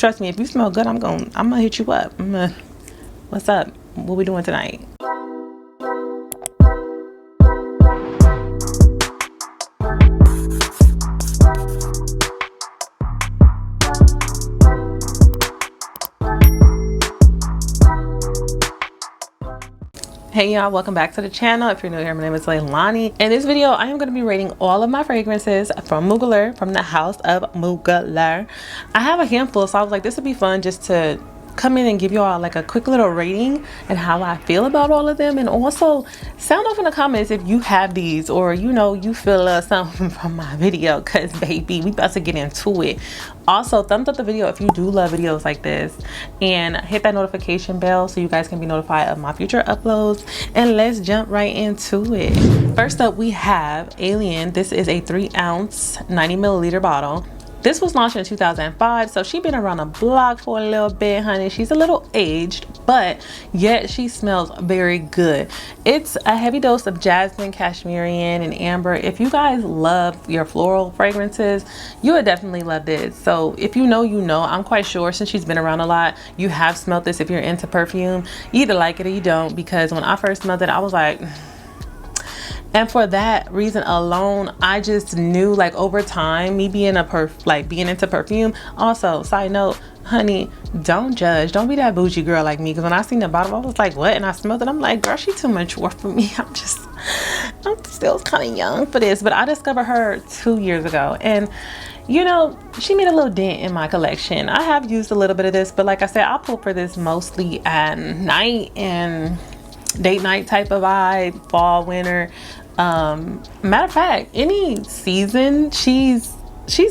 Trust me, if you smell good, I'm gonna hit you up. What's up? What we doing tonight? Hey y'all, welcome back to the channel. If you're new here, my name is 𝗦𝗢𝗧𝗧𝗦. In this video, I am going to be rating all of my fragrances from Muglar, from the house of Muglar. I have a handful, so I was like, this would be fun just to come in and give you all like a quick little rating and how I feel about all of them, and also sound off in the comments if you have these, or you know, you feel something from my video, because baby, we about to get into it. Also, thumbs up the video if you do love videos like this, and hit that notification bell so you guys can be notified of my future uploads. And let's jump right into it. First up, we have Alien. This is a 3-ounce 90ml bottle. This was launched in 2005, so she's been around the block for a little bit, honey. She's a little aged, but yet she smells very good. It's a heavy dose of jasmine, cashmerian, and amber. If you guys love your floral fragrances, you would definitely love this. So if you know, you know. I'm quite sure since she's been around a lot, you have smelled this if you're into perfume. You either like it or you don't, because when I first smelled it, I was like... And for that reason alone, I just knew, like, over time, me being being into perfume. Also, side note, honey, don't judge. Don't be that bougie girl like me. Because when I seen the bottle, I was like, what? And I smelled it. I'm like, girl, she too mature for me. I'm still kind of young for this. But I discovered her 2 years ago. And, you know, she made a little dent in my collection. I have used a little bit of this. But like I said, I pull for this mostly at night and date night type of vibe, fall, winter. Matter of fact, any season she's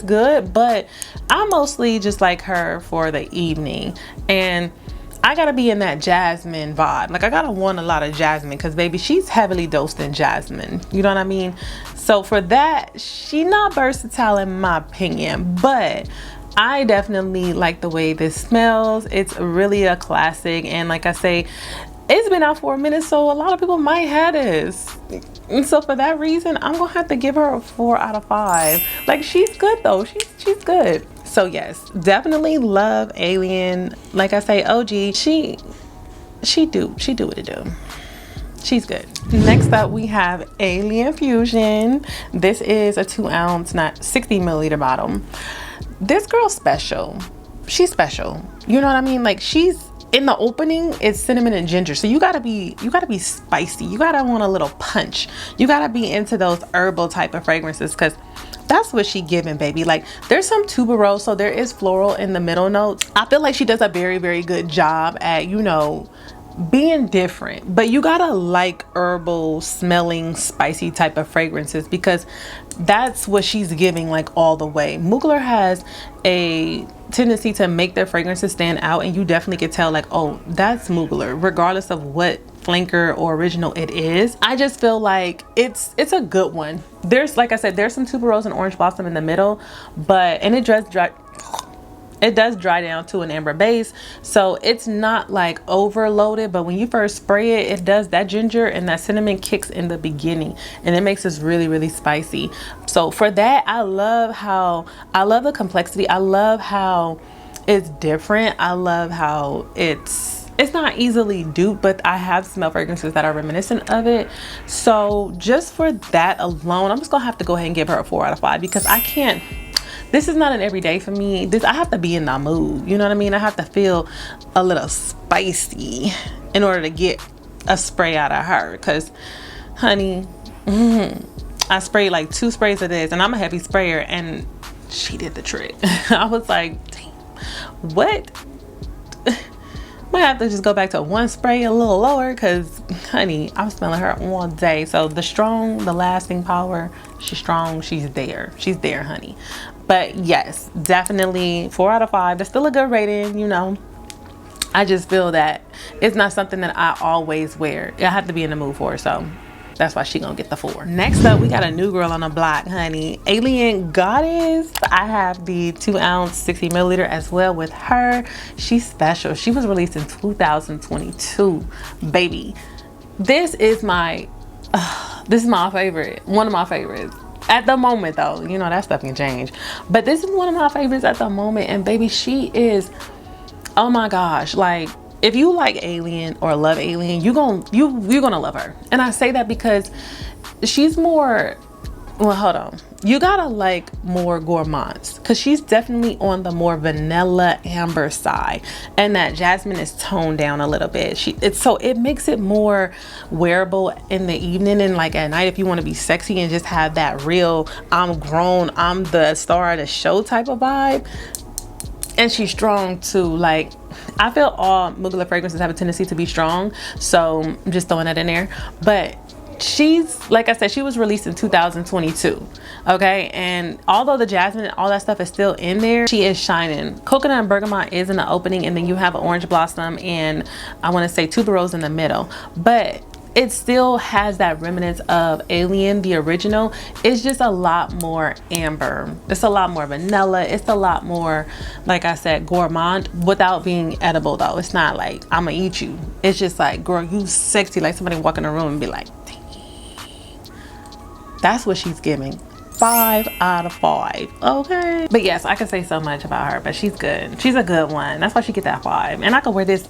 good, but I mostly just like her for the evening. And I gotta be in that jasmine vibe. Like, I gotta want a lot of jasmine, because baby, she's heavily dosed in jasmine, you know what I mean? So for that, she not versatile in my opinion, but I definitely like the way this smells. It's really a classic, and like I say, it's been out for a minute, so a lot of people might have this. And so for that reason, I'm gonna have to give her a 4 out of 5. Like, she's good though. She's good. So yes, definitely love Alien. Like I say, OG, she do what it do. She's good. Next up, we have Alien Fusion. This is a 2-ounce, not 60ml bottle. This girl's special. She's special. You know what I mean? Like, in the opening, it's cinnamon and ginger, so you gotta be spicy. You gotta want a little punch. You gotta be into those herbal type of fragrances, because that's what she giving, baby. Like, there's some tuberose, so there is floral in the middle notes. I feel like she does a very, very good job at, you know, being different, but you gotta like herbal smelling spicy type of fragrances, because that's what she's giving, like, all the way. Muglar has a tendency to make their fragrances stand out, and you definitely could tell, like, oh, that's Muglar, regardless of what flanker or original it is. I just feel like it's a good one. There's, like I said, there's some tuberose and orange blossom in the middle, and it does dry down to an amber base, so it's not like overloaded. But when you first spray it, it does, that ginger and that cinnamon kicks in the beginning, and it makes this really, really spicy. So for that, I love the complexity. I love how it's different. I love how it's not easily duped, but I have smelled fragrances that are reminiscent of it. So just for that alone, I'm just gonna have to go ahead and give her a 4 out of 5, because I can't. This is not an everyday for me. I have to be in the mood. You know what I mean? I have to feel a little spicy in order to get a spray out of her. Because, honey, I sprayed like 2 sprays of this, and I'm a heavy sprayer, and she did the trick. I was like, damn, what? Might have to just go back to 1 spray a little lower, because, honey, I'm smelling her all day. So the lasting power, she's strong, she's there, honey. But yes, definitely 4 out of 5. That's still a good rating, you know. I just feel that it's not something that I always wear. I have to be in the mood for it, so that's why she gonna get the 4. Next up, we got a new girl on the block, honey. Alien Goddess. I have the 2-ounce 60ml as well with her. She's special. She was released in 2022, baby. This is my favorite. One of my favorites. At the moment though, you know, that stuff can change. But this is one of my favorites at the moment. And baby, she is, oh my gosh, like if you like Alien or love Alien, you're gonna love her. And I say that because she's more, well, hold on, you gotta like more gourmands, because she's definitely on the more vanilla amber side, and that jasmine is toned down a little bit. So it makes it more wearable in the evening and like at night if you want to be sexy and just have that real I'm grown, I'm the star of the show type of vibe. And she's strong too. Like, I feel all Muglar fragrances have a tendency to be strong, so I'm just throwing that in there. But she's, like I said, she was released in 2022, okay? And although the jasmine and all that stuff is still in there, she is shining. Coconut and bergamot is in the opening, and then you have an orange blossom and I want to say tuberose in the middle. But it still has that remnants of Alien, the original. It's just a lot more amber. It's a lot more vanilla. It's a lot more, like I said, gourmand, without being edible though. It's not like I'm gonna eat you. It's just like, girl, you sexy. Like somebody walk in the room and be like, dang. That's what she's giving. 5 out of 5. Okay, but yes, I can say so much about her, but she's good. She's a good one. That's why she get that 5. And I can wear this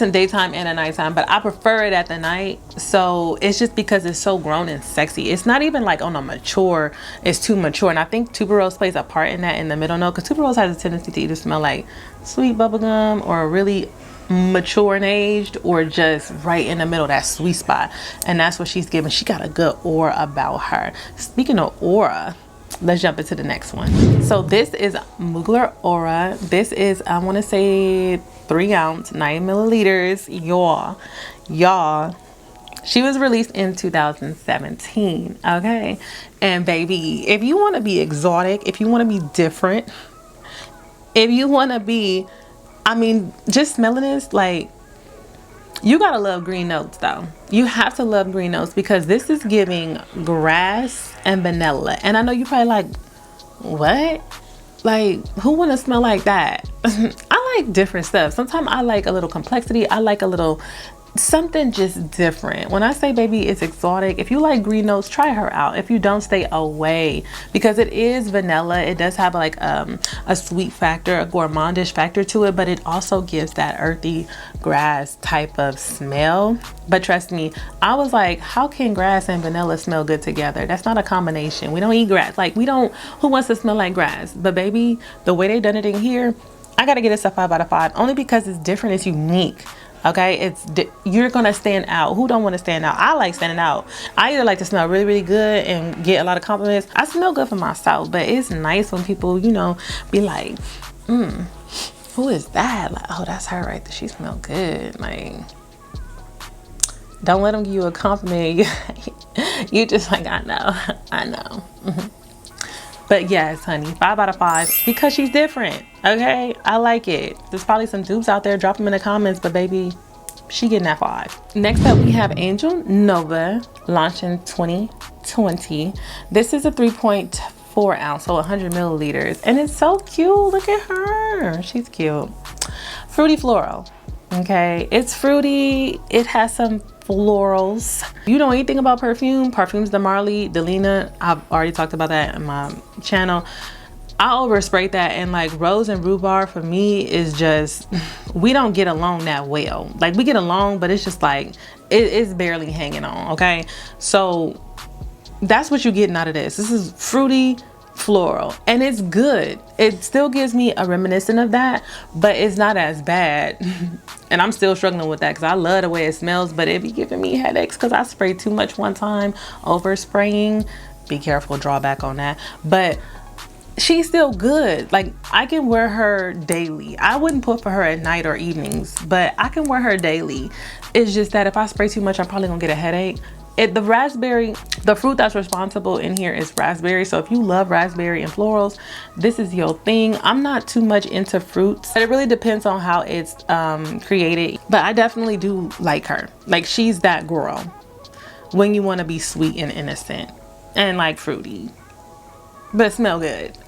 in daytime and at nighttime, but I prefer it at the night. So it's just because it's so grown and sexy. It's not even like on a mature, it's too mature. And I think tuberose plays a part in that in the middle note, because tuberose has a tendency to either smell like sweet bubblegum or really mature and aged, or just right in the middle, that sweet spot. And that's what she's giving. She got a good aura about her. Speaking of aura, let's jump into the next one. So this is Muglar Aura. This is, I want to say 3 ounce, 9 milliliters. Y'all, she was released in 2017, okay? And baby, if you want to be exotic, if you want to be different, if you want to be, I mean, just smelling this, like, you gotta love green notes though. You have to love green notes, because this is giving grass and vanilla. And I know you probably like, what? Like, who wanna smell like that? I like different stuff. Sometimes I like a little complexity. I like a little something just different. When I say baby, it's exotic. If you like green notes, try her out. If you don't, stay away, because it is vanilla. It does have like a sweet factor, a gourmandish factor to it, but it also gives that earthy grass type of smell. But trust me, I was like, how can grass and vanilla smell good together? That's not a combination. We don't eat grass. Like, we don't, who wants to smell like grass? But baby, the way they done it in here, I gotta get this a 5 out of 5, only because it's different. It's unique. Okay, you're gonna stand out. Who don't want to stand out? I like standing out. I either like to smell really, really good and get a lot of compliments. I smell good for myself, but it's nice when people, you know, be like, who is that? Like, oh, that's her right there. She smell good. Like, don't let them give you a compliment. You just like, I know. But yes, honey, 5 out of 5, because she's different. Okay, I like it. There's probably some dupes out there. Drop them in the comments, but baby, she getting that 5. Next up, we have Angel Nova, launched in 2020. This is a 3.4 ounce, so 100 milliliters, and it's so cute. Look at her. She's cute. Fruity floral. Okay, it's fruity. It has some florals. You know anything about perfumes, 𝗓𝗏 Delina, I've already talked about that in my channel. I overspray that, and like rose and rhubarb for me is just, we don't get along that well. Like, we get along, but it's just like it's barely hanging on. Okay, so that's what you're getting out of this. This is fruity floral, and it's good. It still gives me a reminiscent of that, but it's not as bad. And I'm still struggling with that, because I love the way it smells, but it be giving me headaches because I sprayed too much one time. Overspraying, be careful, drawback on that. But she's still good. Like, I can wear her daily. I wouldn't put for her at night or evenings, but I can wear her daily. It's just that if I spray too much, I'm probably gonna get a headache. The raspberry, the fruit that's responsible in here is raspberry. So if you love raspberry and florals, this is your thing. I'm not too much into fruits, but it really depends on how it's created. But I definitely do like her. Like, she's that girl when you want to be sweet and innocent and like fruity, but smell good.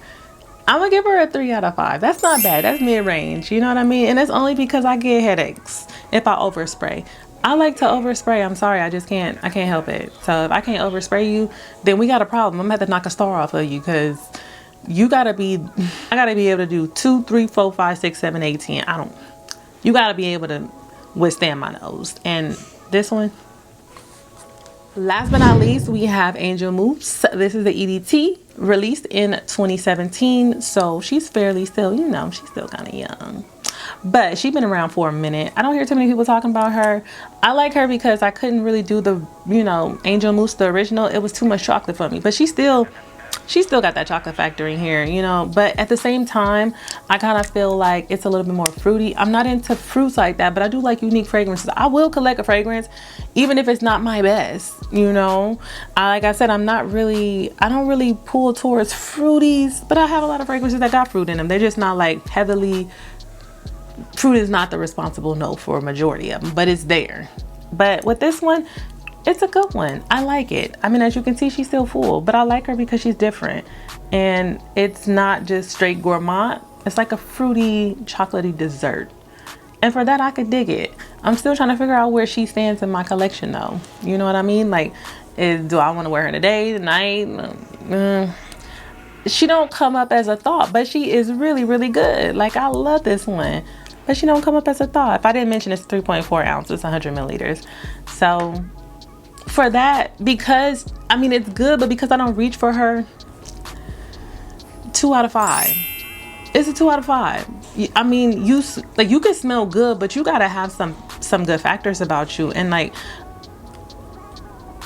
I'm gonna give her a 3 out of 5. That's not bad. That's mid-range, you know what I mean? And it's only because I get headaches if I overspray. I like to overspray. I'm sorry, I can't help it. So if I can't overspray you, then we got a problem. I'm gonna have to knock a star off of you, because I gotta be able to do 2, 3, 4, 5, 6, 7, 8, 10. You gotta be able to withstand my nose. And this one, last but not least, we have 𝗦𝗛𝗢𝗣𝗧𝗦. This is the EDT, released in 2017. So she's fairly still, you know, she's still kind of young. But she's been around for a minute. I don't hear too many people talking about her. I like her because I couldn't really do the, you know, 𝗦𝗛𝗢𝗣𝗧𝗦, the original. It was too much chocolate for me. But she still got that chocolate factor in here, you know. But at the same time, I kind of feel like it's a little bit more fruity. I'm not into fruits like that, but I do like unique fragrances. I will collect a fragrance, even if it's not my best, you know. Like I said, I don't really pull towards fruities, but I have a lot of fragrances that got fruit in them. They're just not like heavily, fruit is not the responsible note for a majority of them, but it's there. But with this one, it's a good one. I like it. I mean, as you can see, she's still full, but I like her because she's different. And it's not just straight gourmand. It's like a fruity, chocolatey dessert. And for that, I could dig it. I'm still trying to figure out where she stands in my collection though. You know what I mean? Like, do I want to wear her today, tonight? She don't come up as a thought, but she is really, really good. Like, I love this one, but she don't come up as a thought. If I didn't mention, it's 3.4 ounces, 100 milliliters. So for that, because I mean, it's good, but because I don't reach for her, 2 out of 5. It's a 2 out of 5. I mean, you can smell good, but you gotta have some good factors about you. And like,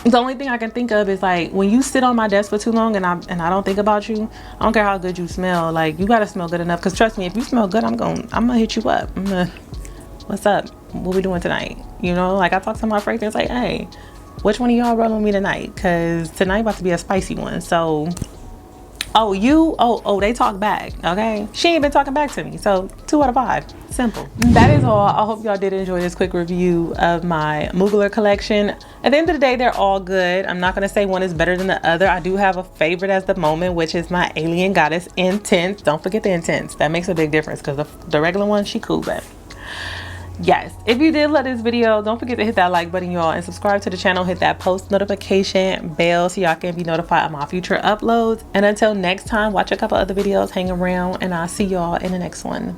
the only thing I can think of is like, when you sit on my desk for too long and I don't think about you, I don't care how good you smell, like, you gotta smell good enough. Because trust me, if you smell good, I'm gonna hit you up. What's up? What we doing tonight? You know, like, I talk to my fragrance like, hey, which one of y'all rolling with me tonight? Because tonight about to be a spicy one. So they talk back. Okay, she ain't been talking back to me. So 2 out of 5. Simple. That is all. I hope y'all did enjoy this quick review of my Muglar collection. At the end of the day, they're all good. I'm not gonna say one is better than the other. I do have a favorite at the moment, which is my Alien Goddess Intense. Don't forget the Intense. That makes a big difference, because the regular one, she cool, but yes, if you did love this video, don't forget to hit that like button, y'all, and subscribe to the channel. Hit that post notification bell so y'all can be notified of my future uploads. And until next time, watch a couple other videos, hang around, and I'll see y'all in the next one.